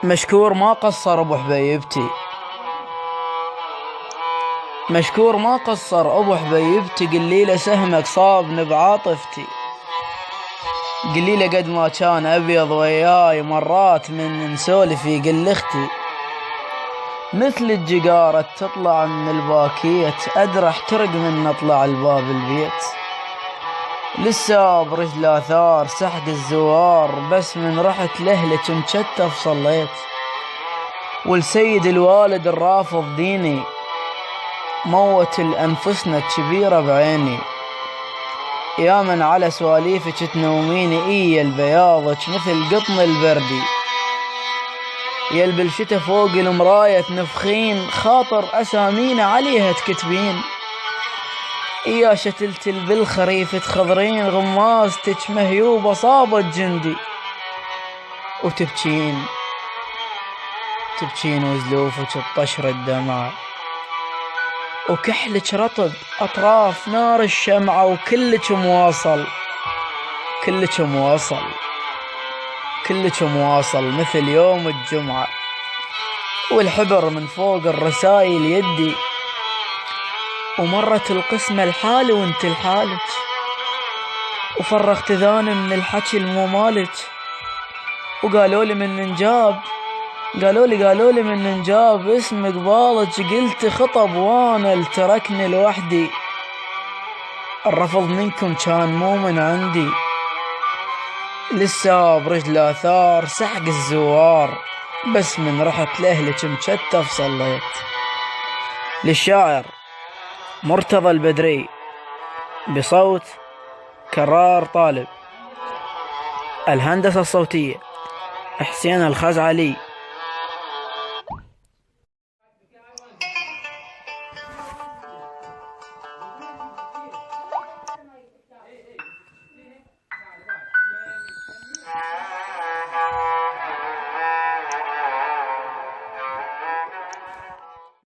مشكور ما قصر ابو حبيبتي، مشكور ما قصر ابو حبيبتي، قليله سهمك صابني بعاطفتي، قليله قد ما كان ابيض وياي مرات من نسولف يقل اختي، مثل الجقارة تطلع من الباكيت ادرى احترق من اطلع الباب البيت، لسه برجل آثار سحق الزوار بس من رحت لهلك مشتف صليت، والسيد الوالد الرافض ديني موت الأنفسنا الكبيرة بعيني، يا من على سواليفك تنوميني إيا البياضك مثل قطن البردي، يا البلشتة فوق المراية تنفخين خاطر أسامينا عليها تكتبين، يا شتلتل بالخريف تخضرين غمازتك مهيوبة صابت جندي، وتبكين وزلوفك تطشر الدمع، وكحلك رطب أطراف نار الشمعة، وكلك مواصل مثل يوم الجمعة، والحبر من فوق الرسايل يدي، ومرت القسمة الحالي وانت لحالك، وفرغت ذاني من الحكي الممالك، وقالوا لي من نجاب اسم قبالك، قلت خطب وانا التركني لوحدي، الرفض منكم كان مو من عندي، لسه برجل آثار سحق الزوار بس من رحت لأهلك مشتف صليت. للشاعر مرتضى البدري بصوت كرار طالب، الهندسة الصوتية حسين الخزعلي.